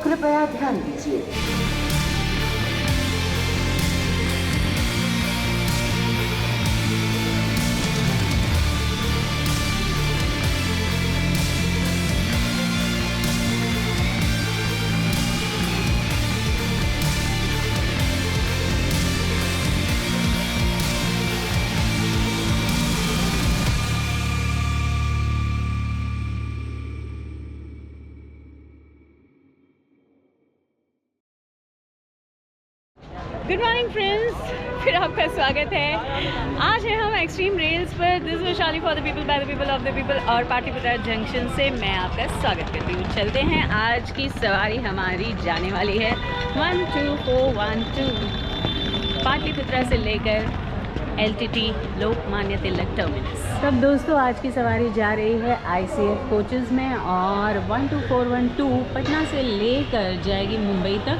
कृपया ध्यान दीजिए। गुड मॉर्निंग फ्रेंड्स, फिर आपका स्वागत है। आज है हम एक्सट्रीम रेल्स पर। This Vaishali for the people by the people of the people और पाटलिपुत्रा जंक्शन से मैं आपका स्वागत करती हूँ। चलते हैं, आज की सवारी हमारी जाने वाली है 12412 पाटलिपुत्रा से लेकर LTT लोकमान्य तिलक टर्मिनस। सब दोस्तों, आज की सवारी जा रही है ICF कोचेज़ में और 12412 पटना से लेकर जाएगी मुंबई तक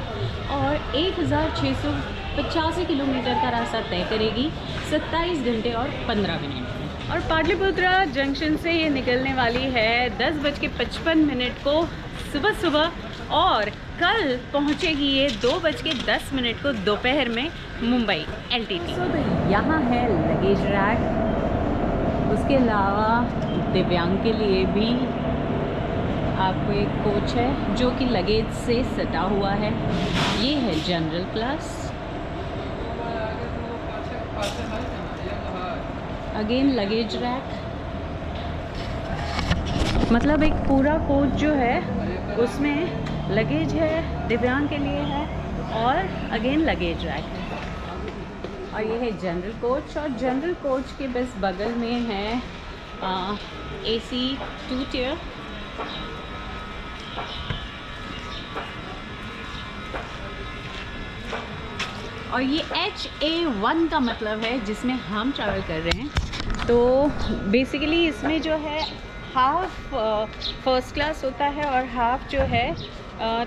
और 1685 किलोमीटर का रास्ता तय करेगी 27 घंटे और 15 मिनट। और पाटलिपुत्रा जंक्शन से ये निकलने वाली है 10:55 को सुबह और कल पहुंचेगी ये 2:10 को दोपहर में मुंबई LTT। तो यहाँ है लगेज रैक, उसके अलावा दिव्यांग के लिए भी आपको एक कोच है जो कि लगेज से सटा हुआ है। ये है general class. Again luggage rack, मतलब एक पूरा कोच जो है उसमें लगेज है, दिव्यांग के लिए है और अगेन लगेज रैक है। और ये है जनरल कोच और जनरल कोच के बस बगल में है AC 2 tier। और ये HA1 का मतलब है जिसमें हम ट्रैवल कर रहे हैं। तो बेसिकली इसमें जो है हाफ फर्स्ट क्लास होता है और हाफ जो है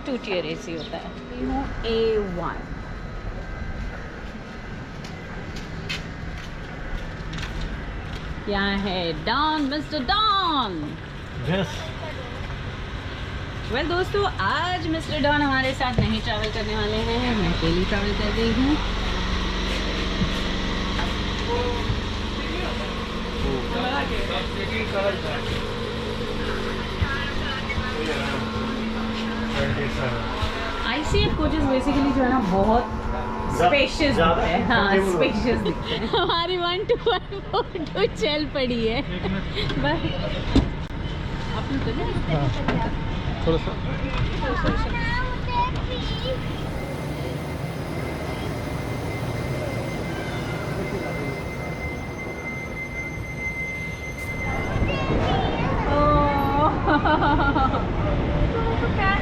2 tier AC होता है। ये हूँ A1। यहाँ है Don, mister Don. Yes. Well दोस्तों, आज मिस्टर डॉन हमारे साथ नहीं ट्रैवल करने वाले हैं, मैं अकेली ट्रैवल कर रही हूँ। ICF कोचेस बेसिकली जो है ना बहुत स्पेशियस दिखते हैं। हाँ, स्पेशियस दिखते हैं। हमारी 12142 चल पड़ी है बस अपनी तो नहीं थोड़ा सा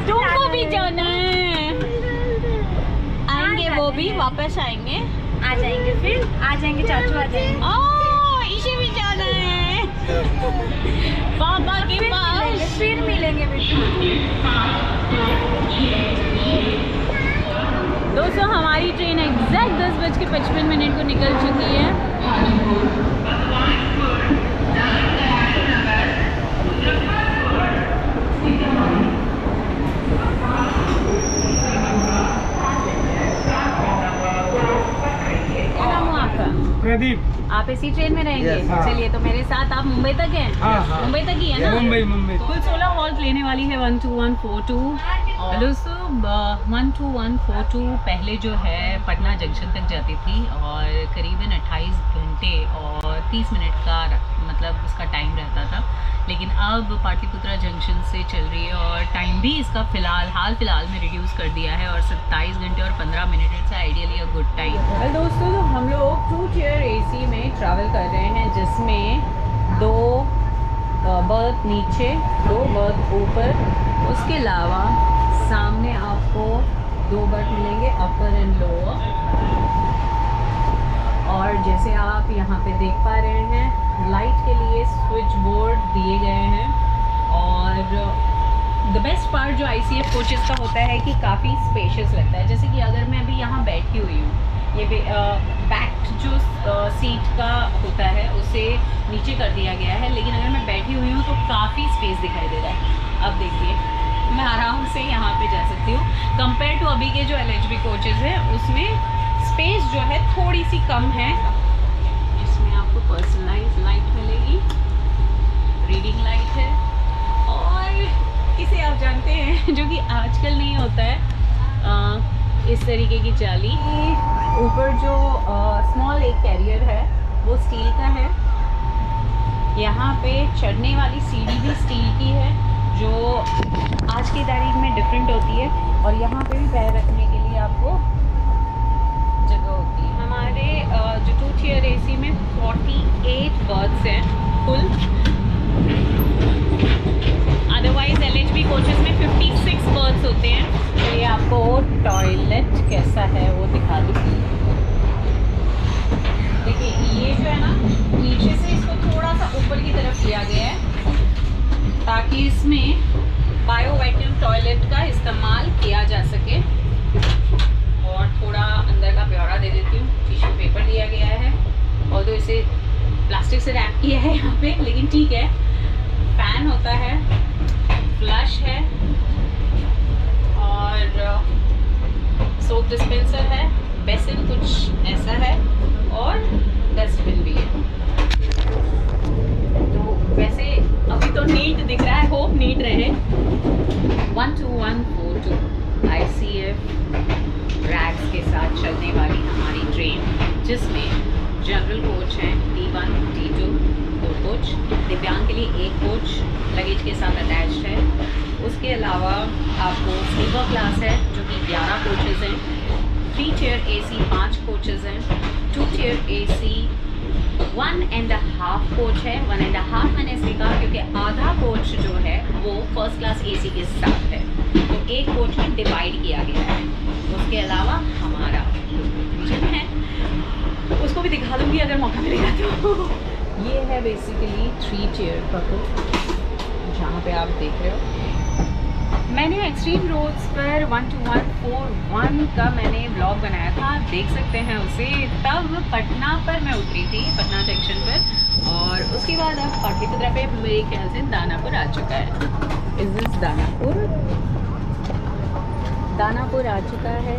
तुमको भी जाना है। आएंगे वो भी, वापस आएंगे। आ जाएंगे, फिर आ जाएंगे, चाचू आ जाएंगे। इसे भी जाना है पापा के पास। फिर मिलेंगे बेटा। दोस्तों, हमारी ट्रेन एग्जैक्ट 10:55 को निकल चुकी है। प्रदीप, आप इसी ट्रेन में रहेंगे? Yes, हाँ। चलिए, तो मेरे साथ आप मुंबई तक हैं? हाँ। मुंबई तक ही है ना? मुंबई। कुल 16 हॉल्ट लेने वाली है 12142। और दोस्तों 12142 पहले जो है पटना जंक्शन तक जाती थी और करीबन 28 घंटे और 30 मिनट का मतलब उसका टाइम रहता था, लेकिन अब पाटलिपुत्रा जंक्शन से चल रही है और टाइम भी इसका हाल फिलहाल में रिड्यूस कर दिया है और 27 घंटे और 15 minute. It's ideally a good time. Well दोस्तों, तो हम लोग 2 tier AC में ट्रैवल कर रहे हैं जिसमें 2 बर्थ नीचे, 2 बर्थ ऊपर, उसके अलावा सामने आपको 2 बर्थ मिलेंगे, अपर एंड लोअर। और जैसे आप यहाँ पे देख पा रहे हैं, लाइट के लिए स्विच बोर्ड दिए गए हैं। और द बेस्ट पार्ट जो ICF कोचेस का होता है कि काफ़ी स्पेशियस लगता है। जैसे कि अगर मैं अभी यहाँ बैठी हुई हूँ, ये बैक जो सीट का होता है उसे नीचे कर दिया गया है, लेकिन अगर मैं बैठी हुई हूँ तो काफ़ी स्पेस दिखाई दे रहा है। अब देखिए, मैं आराम से यहाँ पे जा सकती हूँ। कंपेयर टू अभी के जो LHB कोचेज़ हैं उसमें स्पेस जो है थोड़ी सी कम है। इसमें आपको पर्सनलाइज लाइट मिलेगी, रीडिंग लाइट है, और इसे आप जानते हैं जो कि आजकल नहीं होता है, इस तरीके की जाली। ऊपर जो स्मॉल एक कैरियर है वो स्टील का है। यहाँ पे चढ़ने वाली सीढ़ी भी स्टील की है जो आज की तारीख में डिफरेंट होती है, और यहाँ पे भी पैर रखने के लिए आपको जगह होती है। हमारे जो 2 tier AC में 48 बर्थ्स हैं फुल। अदरवाइज LHB कोचेस में 56 बर्थ्स होते हैं। तो ये आपको टॉयलेट कैसा है वो दिखा दूँगी। देखिए ये जो है ना, नीचे से इसको थोड़ा सा ऊपर की तरफ लिया गया है ताकि इसमें बायोवैक्यूम टॉयलेट का इस्तेमाल किया जा सके। और थोड़ा अंदर का ब्यौरा दे देती हूँ। टिश्यू पेपर दिया गया है, और तो इसे प्लास्टिक से रैप किया है यहाँ पे, लेकिन ठीक है। फैन होता है, फ्लश है, और सोप डिस्पेंसर है, बेसिन कुछ ऐसा है, और डस्टबिन भी है। तो वैसे अभी तो नीट दिख रहा है, होप नीट रहे। 12142 ICF रैक्स के साथ चलने वाली हमारी ट्रेन, जिसमें जनरल कोच हैं D1 D2 2 कोच, दिव्यांग के लिए 1 कोच लगेज के साथ अटैच्ड है। उसके अलावा आपको स्लीपर क्लास है जो कि 11 कोचेज़ हैं, 3 tier AC 5 कोचेज़ हैं, 2 tier AC 1.5 कोच है। 1.5 मैंने इसलिए कहा क्योंकि आधा कोच जो है वो फर्स्ट क्लास AC के साथ है, तो 1 कोच में डिवाइड किया गया है। उसके अलावा हमारा जिम है, उसको भी दिखा दूँगी अगर मौका मिलेगा तो। ये है बेसिकली 3 tier का कोच, जहाँ पे आप देख रहे हो। मैंने एक्सट्रीम रोड्स पर 12141 का मैंने ब्लॉग बनाया था, आप देख सकते हैं उसे। तब पटना पर मैं उतरी थी, पटना जंक्शन पर, और उसके बाद अब पाटलिपुत्रा पे मेरे ख्याल से दानापुर आ चुका है। इस दिस दानापुर आ चुका है।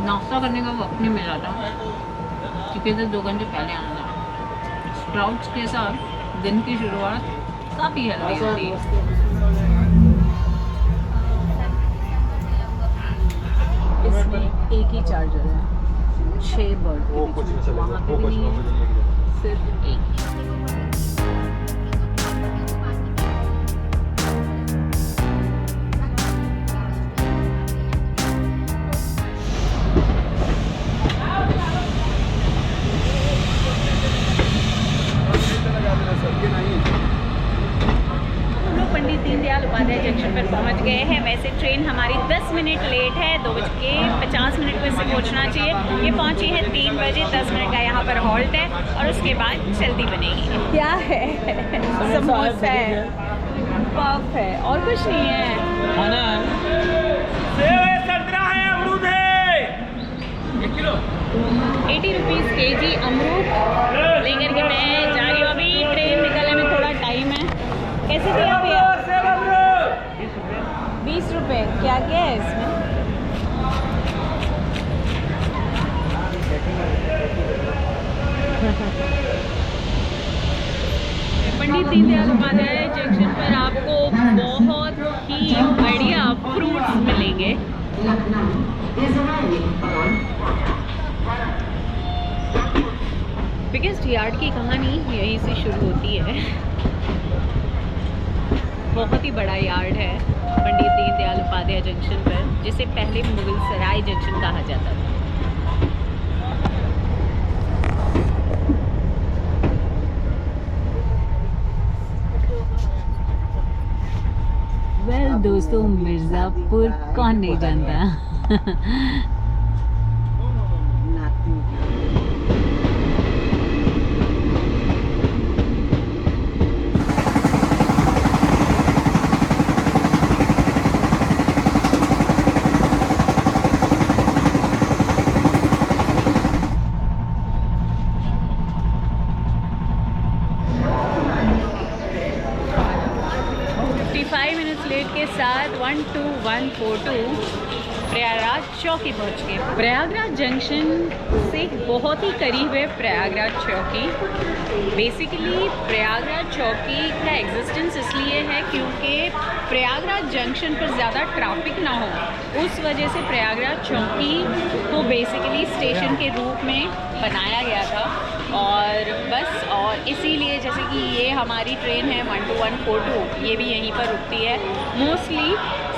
नाश्ता करने का वक्त नहीं मिला था क्योंकि इधर 2 घंटे पहले आना था। स्प्राउट्स के साथ दिन की शुरुआत काफ़ी हेल्दी होती है। इसमें एक ही चार्जर है, 6 बर्ड के बीच में, वहाँ पे भी नहीं है, सिर्फ एक। पंडित दीनदयाल उपाध्याय जंक्शन पर पहुंच गए हैं। वैसे ट्रेन हमारी 10 मिनट लेट है, 2:50 पर इसे पहुंचना चाहिए। ये पहुंची है 3 बजे, 10 मिनट का यहाँ पर हॉल्ट है, और उसके बाद चलती बनेगी। क्या है? समोसा है, पफ है, और कुछ नहीं है। खाना है, संतरा है, अमरूद है, 1 किलो 80 रुपीज़ kg अमरूद लेकर के मैं जा रही हूँ। अभी ट्रेन निकलने में थोड़ा टाइम है। कैसे दिया भैया? 20 रुपये। क्या क्या है इसमें? पंडित दीनदयाल उपाध्याय जंक्शन पर आपको बहुत ही बढ़िया फ्रूट्स मिलेंगे। बिगेस्ट यार्ड की कहानी यहीं से शुरू होती है। बहुत ही बड़ा यार्ड है पंडित दीनदयाल उपाध्याय जंक्शन पर, जिसे पहले मुगल सराय जंक्शन कहा जाता था। दोस्तों, मिर्ज़ापुर कौन नहीं जानता। 25 मिनट्स लेट के साथ 12142 प्रयागराज चौकी पहुंच गए। प्रयागराज जंक्शन से बहुत ही करीब है प्रयागराज चौकी। बेसिकली प्रयागराज चौकी का एग्जिस्टेंस इसलिए है क्योंकि प्रयागराज जंक्शन पर ज़्यादा ट्रैफिक ना हो, उस वजह से प्रयागराज चौकी को बेसिकली स्टेशन के रूप में बनाया गया था। और बस, और इसीलिए जैसे कि ये हमारी ट्रेन है 12142, ये भी यहीं पर रुकती है। मोस्टली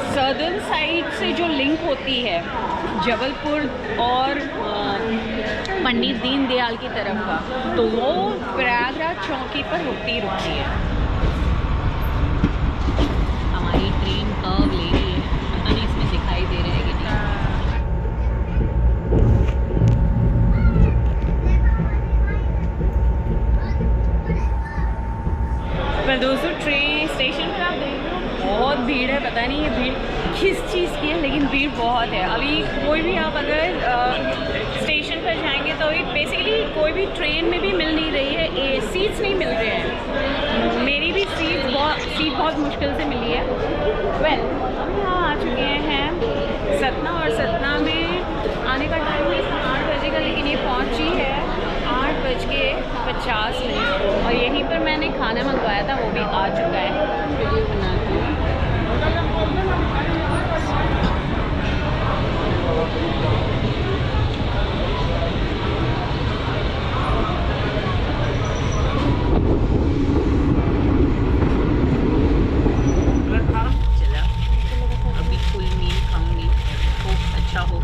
सदर्न साइड से जो लिंक होती है जबलपुर और पंडित दीनदयाल की तरफ का, तो वो प्रयागराज चौकी पर रुकती है। हमारी ट्रेन कर्व ले रही है, पता नहीं इसमें दिखाई दे रहा है कि नहीं। पर दोस्तों ट्रेन स्टेशन पर आप देख रहे हो बहुत भीड़ है, पता नहीं ये भीड़ किस चीज़ की है, लेकिन भीड़ बहुत है। अभी कोई भी आप अगर स्टेशन पर जाएंगे तो अभी बेसिकली कोई भी ट्रेन में भी मिल नहीं रही है, सीट्स नहीं मिल रहे हैं। मेरी भी सीट बहुत मुश्किल से मिली है। वेल, हम यहाँ आ चुके हैं सतना, और सतना में आने का टाइम है 8 बजे का, लेकिन ये पहुँची है 8:50। और यहीं पर मैंने खाना मंगवाया था, वो भी आ चुका है। वीडियो बनाती हूँ। चला, अभी फुल मील खाऊंगी, खूब अच्छा हो।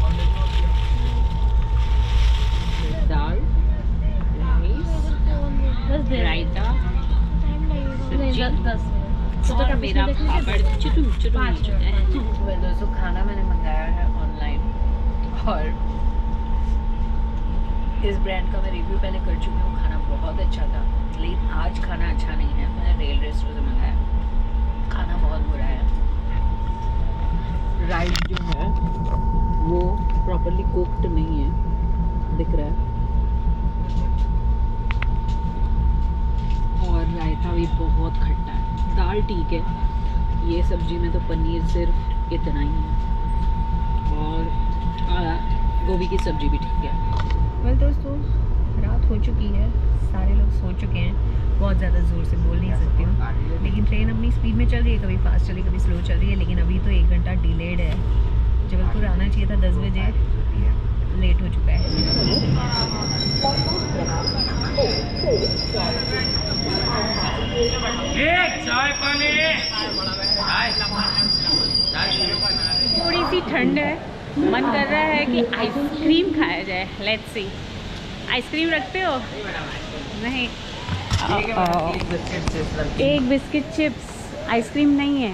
दाल, रायता, और मेरा पापड़ चुटू दोस्तों। खाना मैंने मंगाया है ऑनलाइन, और इस ब्रांड का मैं रिव्यू पहले कर चुकी हूँ। खाना बहुत अच्छा था, लेकिन आज खाना अच्छा नहीं है। मैंने रेल रेस्टोरेंट से मंगाया, खाना बहुत बुरा है। राइस जो है वो प्रॉपरली कुक्ड नहीं है, दिख रहा है, और रायता भी बहुत खट्टा है। दाल ठीक है, ये सब्जी में तो पनीर सिर्फ इतना ही है, और गोभी की सब्जी भी ठीक है। वेल दोस्तों, रात हो चुकी है, सारे लोग सो चुके हैं। बहुत ज़्यादा ज़ोर से बोल नहीं सकती हूँ, लेकिन ट्रेन अपनी स्पीड में चल रही है, कभी फास्ट चल रही है, कभी स्लो चल रही है। लेकिन अभी तो 1 घंटा डिलेड है। जबलपुर आना चाहिए था 10 बजे, लेट हो चुका है। चाय पानी, थोड़ी सी ठंड है, मन कर रहा है कि आइसक्रीम खाया जाए। लेट्स सी, आइसक्रीम रखते हो? नहीं, एक बिस्किट चिप्स, आइसक्रीम नहीं है।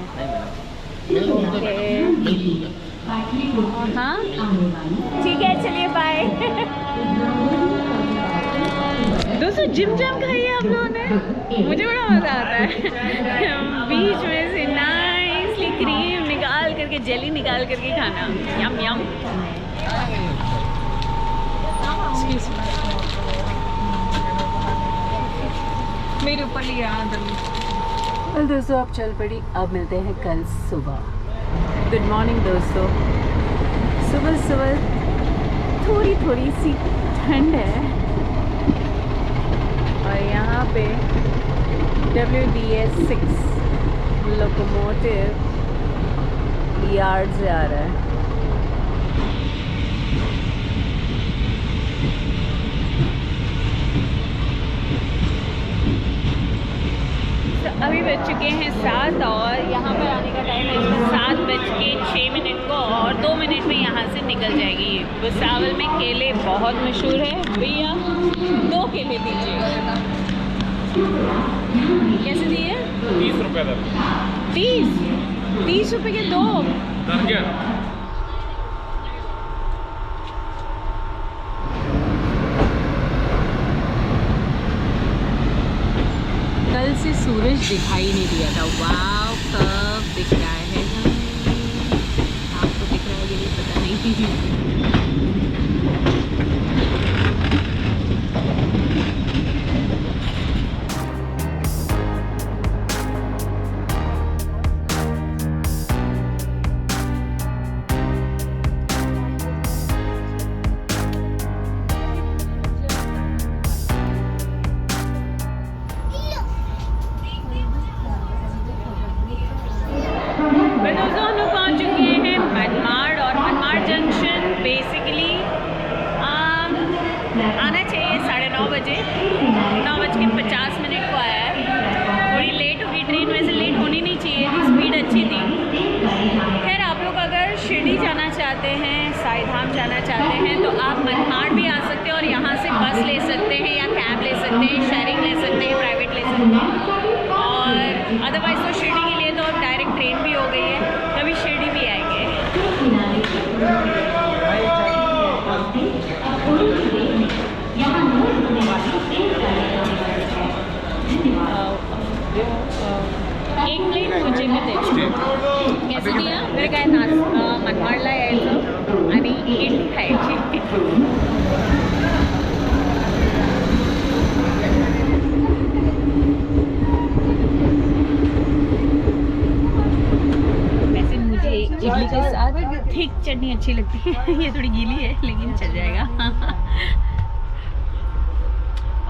हाँ ठीक है, चलिए बाय। दोस्तों जिम जम खाई है आप लोगों ने, मुझे बड़ा मज़ा आता है। बीच में से नाइसली क्रीम निकाल करके, जेली निकाल करके खाना, यम यम। मेरे ऊपर लिया अंदर। दोस्तों अब चल पड़ी, अब मिलते हैं कल सुबह। गुड मॉर्निंग दोस्तों। सुबह सुबह थोड़ी सी ठंड है, और यहाँ पे WDS 6 लोकोमोटिव यार्ड से आ रहा है। तो अभी बज चुके हैं 7, और यहाँ पर आने का टाइम है 7:06 को, और 2 मिनट में यहाँ से निकल जाएगी। भुसावल में केले बहुत मशहूर है, भैया 2 केले दीजिए। कैसे दिए? 30 रुपये दर। 30 रुपये के 2? कल से सूरज दिखाई नहीं दिया था। वाव, कब दिख रहा है, आपको दिख रहा है कि नहीं पता नहीं। चाहते हैं, साई धाम जाना चाहते हैं, तो आप मनमाड़ भी आ सकते हैं और यहाँ से बस ले सकते हैं या कैब ले सकते हैं, शेयरिंग ले सकते हैं, प्राइवेट ले सकते हैं। और अदरवाइज़ तो शिरडी के लिए तो अब डायरेक्ट ट्रेन भी हो गई है, कभी शिरडी भी आएंगे। एक प्लेट मुझे कैसे दिया मेरे काय मनमाडला यायचं आणि इडली खायची। वैसे मुझे इडली के साथ थिक चटनी अच्छी लगती है। ये थोड़ी गीली है लेकिन चल जाएगा।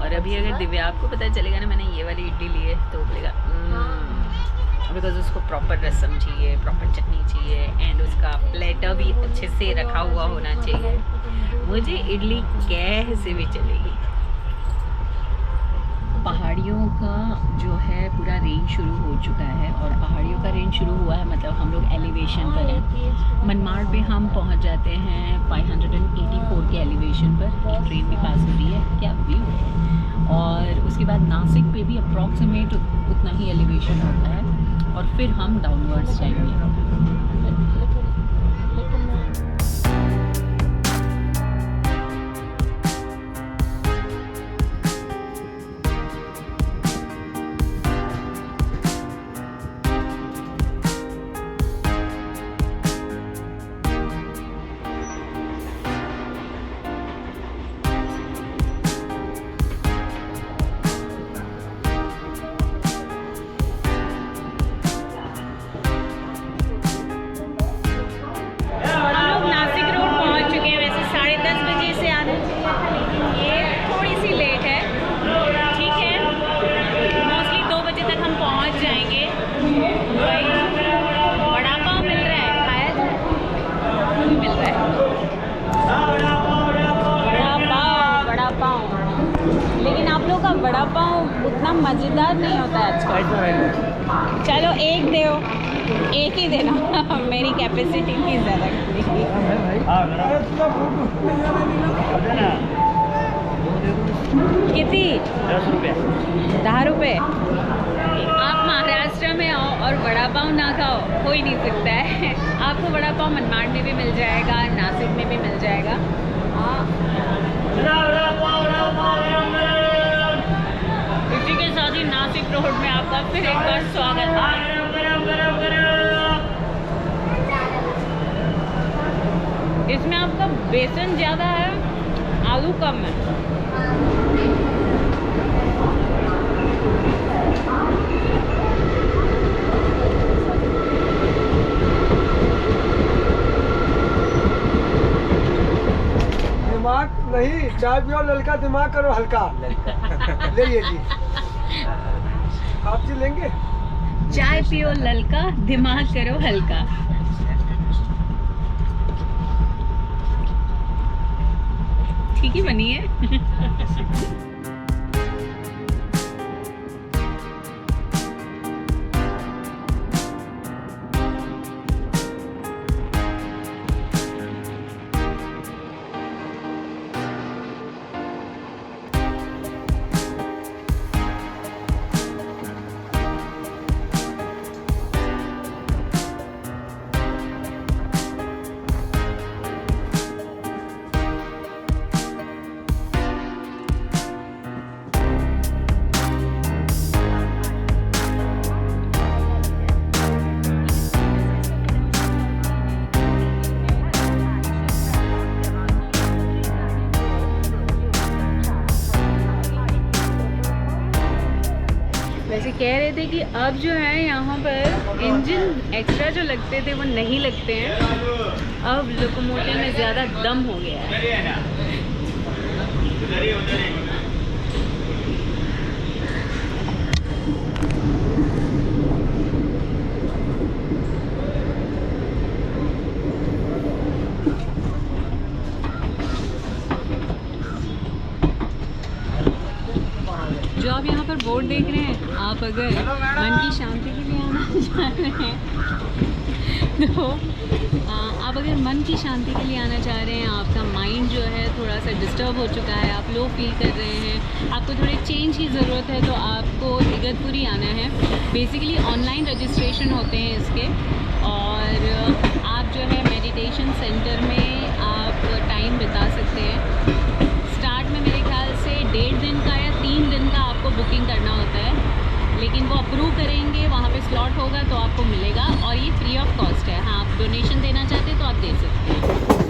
और अभी अगर दिव्या आपको पता चलेगा ना मैंने ये वाली इडली ली है तो बोलेगा बिकॉज उसको प्रॉपर रसम चाहिए, प्रॉपर चटनी चाहिए एंड उसका प्लेटर भी अच्छे से रखा हुआ होना चाहिए। मुझे इडली कैसे भी चलेगी। पहाड़ियों का जो है पूरा रेंज शुरू हो चुका है और पहाड़ियों का रेंज शुरू हुआ है मतलब हम लोग एलिवेशन पर हैं। मनमाड़ पे हम पहुंच जाते हैं 584 के एलिवेशन पर। ट्रेन भी पास हो रही है, क्या व्यू है। और उसके बाद नासिक पे भी अप्रॉक्सीमेट उतना ही एलिवेशन होता है और फिर हम डाउनवर्ड्स जाएंगे। वड़ा पाव उतना मज़ेदार नहीं होता है आजकल। चलो एक दो, एक ही देना मेरी कैपेसिटी की ज़्यादा कितनी 10 रुपये। आप महाराष्ट्र में आओ और वड़ा पाव ना खाओ हो ही नहीं सकता है। आपको वड़ा पाव मनमाड़ में भी मिल जाएगा, नासिक में भी मिल जाएगा। इसी के साथ ही नासिक रोड में आपका फिर एक बार स्वागत है। इसमें आपका बेसन ज़्यादा है, आलू कम है। दिमाग नहीं, चाय पियो ललका, दिमाग करो हल्का। ले जी, आप जी लेंगे? चाय पियो ललका, दिमाग करो हल्का। ठीक ही बनी है। वैसे कह रहे थे कि अब जो है यहाँ पर इंजन एक्स्ट्रा जो लगते थे वो नहीं लगते हैं। अब लोकोमोटिव में ज़्यादा दम हो गया है। जो आप यहाँ पर बोर्ड देख रहे हैं, आप अगर मन की शांति के लिए आना चाह रहे हैं तो आप अगर मन की शांति के लिए आना चाह रहे हैं, आपका माइंड जो है थोड़ा सा डिस्टर्ब हो चुका है, आप लो फील कर रहे हैं, आपको थोड़े चेंज की ज़रूरत है, तो आपको इगतपुरी आना है। बेसिकली ऑनलाइन रजिस्ट्रेशन होते हैं इसके, और आप जो है मेडिटेशन सेंटर में आप टाइम बिता सकते हैं। स्टार्ट में मेरे ख्याल से 1.5 दिन का या 3 दिन का आपको बुकिंग करना होता है, लेकिन वो अप्रूव करेंगे, वहाँ पे स्लॉट होगा तो आपको मिलेगा, और ये फ्री ऑफ कॉस्ट है। हाँ, आप डोनेशन देना चाहते हैं तो आप दे सकते हैं।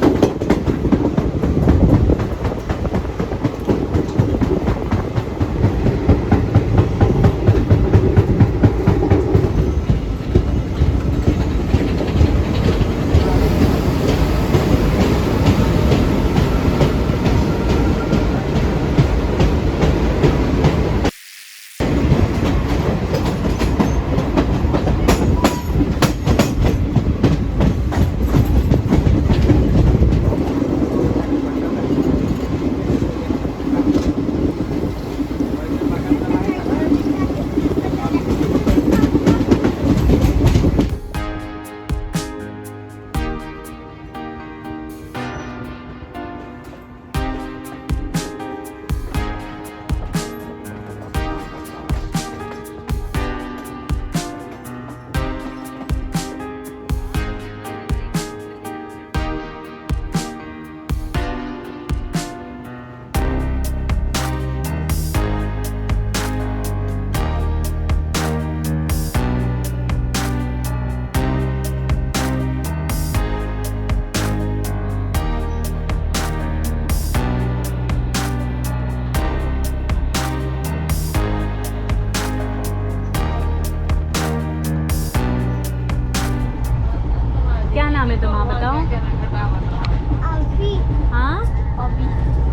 क्या नाम है तुम्हारा, बताओ? हाँ,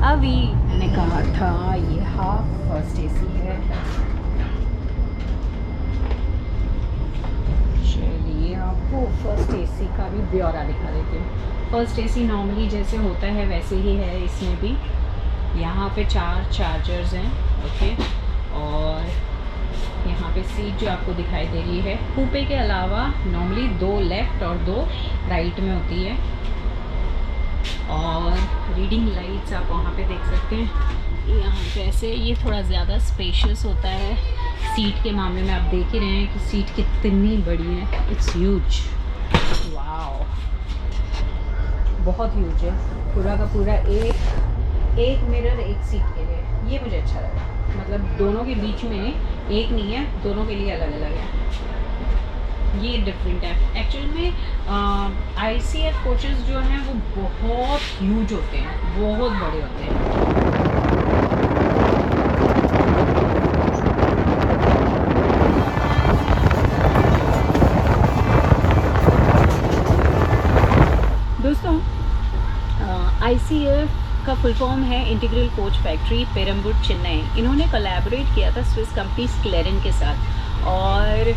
अभी मैंने कहा था ये हाफ फर्स्ट एसी है। चलिए आपको फर्स्ट एसी का भी ब्यौरा दिखा देती हूँ। फर्स्ट एसी नॉर्मली जैसे होता है वैसे ही है इसमें भी। यहाँ पे 4 चार्जर्स हैं, ओके, और यहाँ पे सीट जो आपको दिखाई दे रही है, कूपे के अलावा नॉर्मली 2 लेफ़्ट और 2 राइट में होती है, और रीडिंग लाइट्स आप वहाँ पे देख सकते हैं। यहाँ पे ऐसे ये थोड़ा ज़्यादा स्पेशियस होता है। सीट के मामले में आप देख ही रहे हैं कि सीट कितनी बड़ी है, इट्स ह्यूज, वाओ, बहुत ह्यूज है। पूरा का पूरा एक मिरर एक सीट के लिए, ये मुझे अच्छा लगा। मतलब दोनों के बीच में एक नहीं है, दोनों के लिए अलग अलग है, ये डिफरेंट है। एक्चुअल में ICF कोचेस जो हैं वो बहुत ह्यूज होते हैं, बहुत बड़े होते हैं। दोस्तों, ICF का फुल फॉर्म है integral coach factory, Perambur, Chennai. इन्होंने कोलैबोरेट किया था स्विस कंपनी स्क्लेरन के साथ, और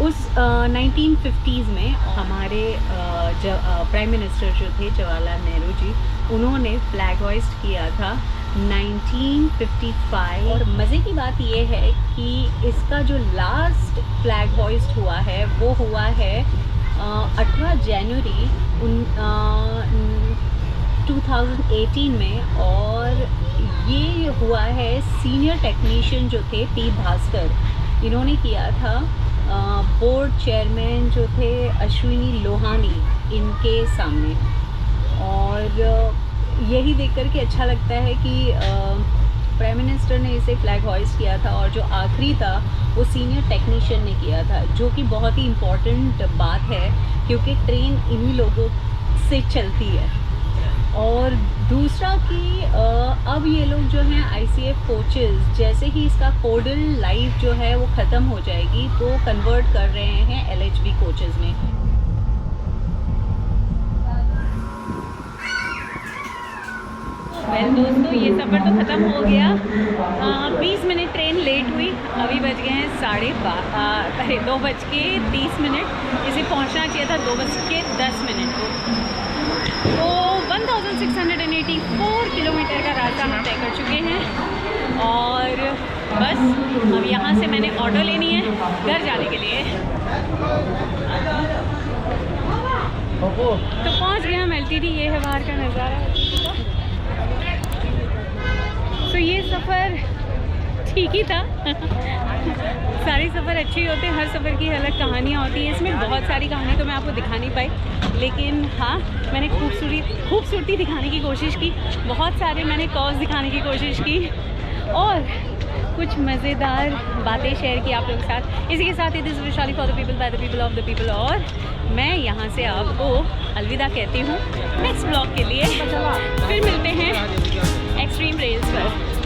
उस 1950s में हमारे प्राइम मिनिस्टर जो थे जवाहरलाल नेहरू जी, उन्होंने फ्लैग होइस्ट किया था 1955। और मज़े की बात ये है कि इसका जो लास्ट फ्लैग होइस्ट हुआ है वो हुआ है 18 जनवरी 2018 में, और ये हुआ है सीनियर टेक्नीशियन जो थे P भास्कर, इन्होंने किया था। बोर्ड चेयरमैन जो थे अश्विनी लोहानी, इनके सामने। और यही देख कर के अच्छा लगता है कि प्राइम मिनिस्टर ने इसे फ्लैग होइस्ट किया था, और जो आखिरी था वो सीनियर टेक्नीशियन ने किया था, जो कि बहुत ही इम्पॉर्टेंट बात है, क्योंकि ट्रेन इन्हीं लोगों से चलती है। और दूसरा कि अब ये लोग जो हैं ICF कोचेस, जैसे ही इसका कोडल लाइफ जो है वो ख़त्म हो जाएगी तो कन्वर्ट कर रहे हैं LHV कोचेस में। वेल दोस्तों, ये सफ़र तो ख़त्म हो गया। 20 मिनट ट्रेन लेट हुई, अभी बज गए हैं 2:30। इसे पहुंचना चाहिए था 2:10 को। तो 1684 किलोमीटर का रास्ता हम तय कर चुके हैं, और बस अब यहाँ से मैंने ऑटो लेनी है घर जाने के लिए। तो पहुंच गए हम LTT। ये है बाहर का नज़ारा। तो ये सफ़र ठीक ही था। सारे सफ़र अच्छे ही होते हैं, हर सफ़र की अलग कहानियाँ होती हैं। इसमें बहुत सारी कहानी तो मैं आपको दिखा नहीं पाई, लेकिन हाँ मैंने खूबसूरती दिखाने की कोशिश की। बहुत सारे मैंने कर्व्स दिखाने की कोशिश की और कुछ मज़ेदार बातें शेयर की आप लोगों के साथ। इसी के साथ ही this Vaishali for the people by the people of the people. और मैं यहाँ से आपको अलविदा कहती हूँ नेक्स्ट ब्लॉग के लिए। फिर मिलते हैं एक्सट्रीम रेल्स पर।